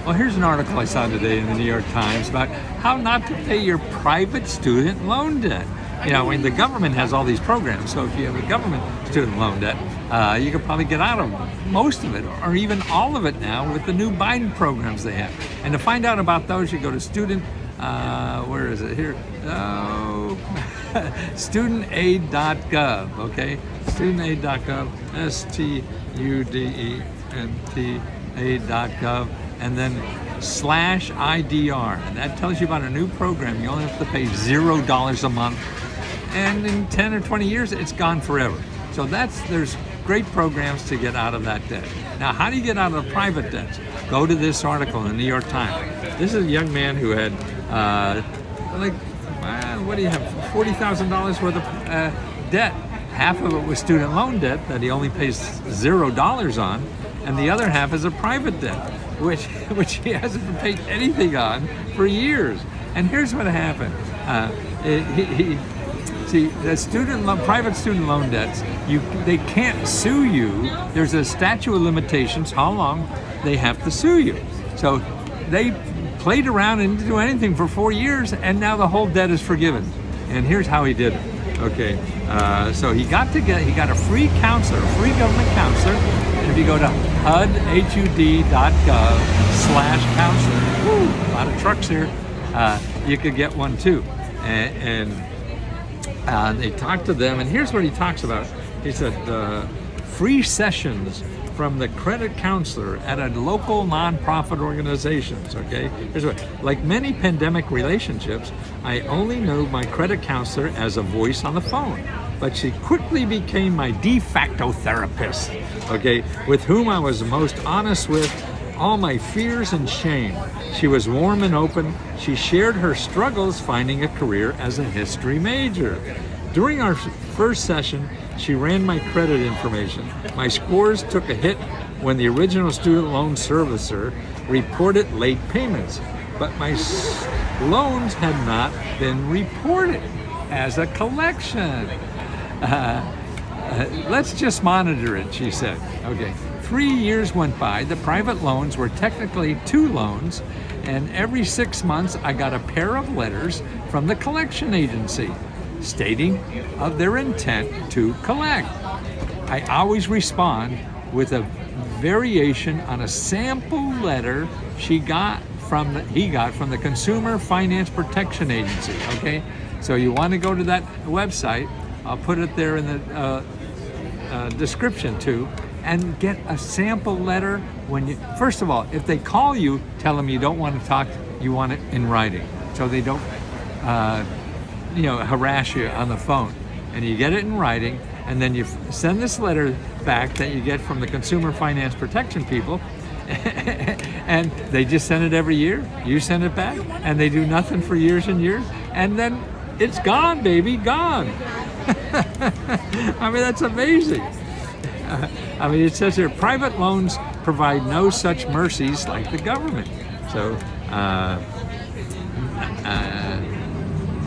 Well, here's an article I saw today in the New York Times about how not to pay your private student loan debt. You know, when the government has all these programs, so if you have a government student loan debt, you could probably get out of most of it, or even all of it now with the new Biden programs they have. And to find out about those, you go to where is it here? Oh, studentaid.gov, okay? Studentaid.gov, studentaid.gov, and then /IDR. And that tells you about a new program. You only have to pay $0 a month. And in 10 or 20 years, it's gone forever. So there's great programs to get out of that debt. Now, how do you get out of private debts? Go to this article in the New York Times. This is a young man who had, what do you have, $40,000 worth of debt. Half of it was student loan debt that he only pays $0 on, and the other half is a private debt, which he hasn't paid anything on for years. And here's what happened. See, the private student loan debts, they can't sue you. There's a statute of limitations how long they have to sue you. So they played around and didn't do anything for 4 years, and now the whole debt is forgiven. And here's how he did it. Okay, so he got a free counselor, a free government counselor. And if you go to hud.gov/counselor, a lot of trucks here, you could get one too. And they talked to them, and here's what he talks about. He said, free sessions from the credit counselor at a local nonprofit organizations, okay? Here's what, like many pandemic relationships, I only knew my credit counselor as a voice on the phone, but she quickly became my de facto therapist, okay, with whom I was most honest with all my fears and shame. She was warm and open. She shared her struggles finding a career as a history major. During our first session, she ran my credit information. My scores took a hit when the original student loan servicer reported late payments, but my loans had not been reported as a collection. Let's just monitor it, she said. Okay. 3 years went by. The private loans were technically 2 loans, and every 6 months I got a pair of letters from the collection agency stating of their intent to collect. I always respond with a variation on a sample letter he got from the Consumer Finance Protection Agency. Okay, so you want to go to that website. I'll put it there in the description too, and get a sample letter. First of all, if they call you, tell them you don't want to talk, you want it in writing, so they don't harass you on the phone. And you get it in writing, and then you send this letter back that you get from the Consumer Finance Protection people, and they just send it every year. You send it back, and they do nothing for years and years, and then it's gone, baby, gone. I mean, that's amazing. It says here, private loans provide no such mercies like the government. So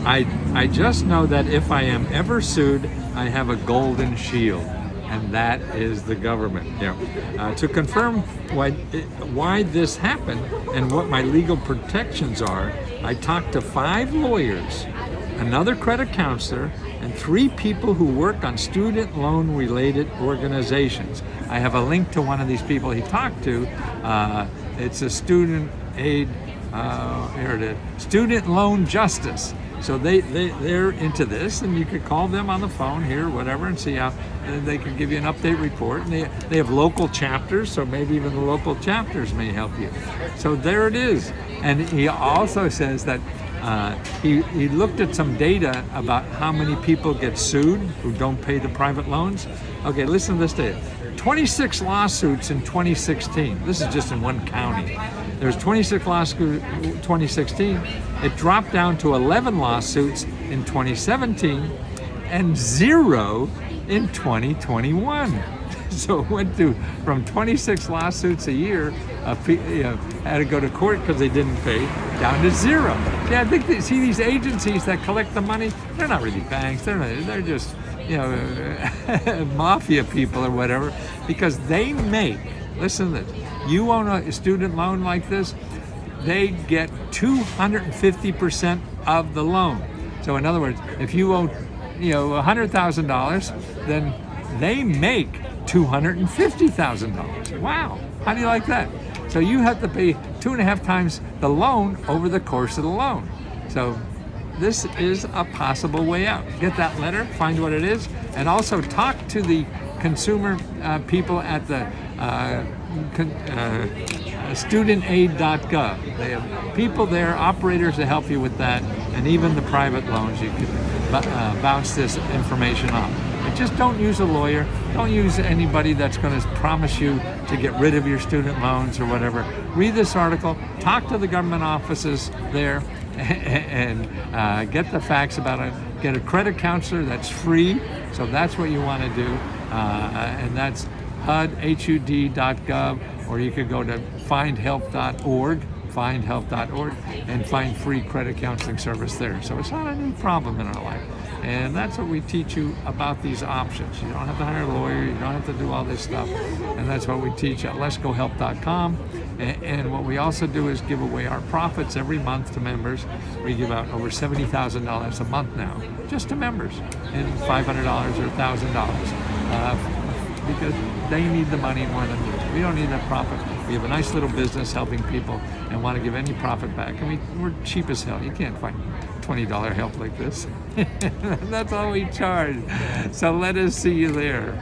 I just know that if I am ever sued, I have a golden shield, and that is the government. To confirm why this happened and what my legal protections are, I talked to 5 lawyers, another credit counselor, and 3 people who work on student loan related organizations. I have a link to one of these people he talked to. It's a student aid, here it is, Student Loan Justice. So they're into this, and you could call them on the phone here, whatever, and see how they can give you an update report. And they have local chapters, so maybe even the local chapters may help you. So there it is. And he also says that he looked at some data about how many people get sued who don't pay the private loans. Okay, listen to this data. 26 lawsuits in 2016. This is just in one county. There's 26 lawsuits in 2016. It dropped down to 11 lawsuits in 2017 and 0 in 2021. So it went from 26 lawsuits a year, had to go to court because they didn't pay, down to 0. Yeah, I think these agencies that collect the money, they're not really banks. They're just mafia people or whatever, because they make listen to this. You own a student loan like this, they get 250% of the loan. So in other words, if you owe, $100,000, then they make $250,000. Wow, how do you like that? So you have to pay 2.5 times the loan over the course of the loan. So this is a possible way out. Get that letter, find what it is, and also talk to the consumer people at the studentaid.gov. They have people there, operators to help you with that, and even the private loans you can bounce this information off. But just don't use a lawyer. Don't use anybody that's going to promise you to get rid of your student loans or whatever. Read this article, talk to the government offices there, and get the facts about it. Get a credit counselor that's free, so that's what you want to do, and that's hud.gov, or you could go to findhelp.org, and find free credit counseling service there. So it's not a new problem in our life. And that's what we teach you about these options. You don't have to hire a lawyer, you don't have to do all this stuff. And that's what we teach at letsgohelp.com. And what we also do is give away our profits every month to members. We give out over $70,000 a month now, just to members, in $500 or $1,000. Because they need the money more than we do. We don't need that profit. We have a nice little business helping people and want to give any profit back. And we're cheap as hell. You can't find $20 help like this. That's all we charge. So let us see you there.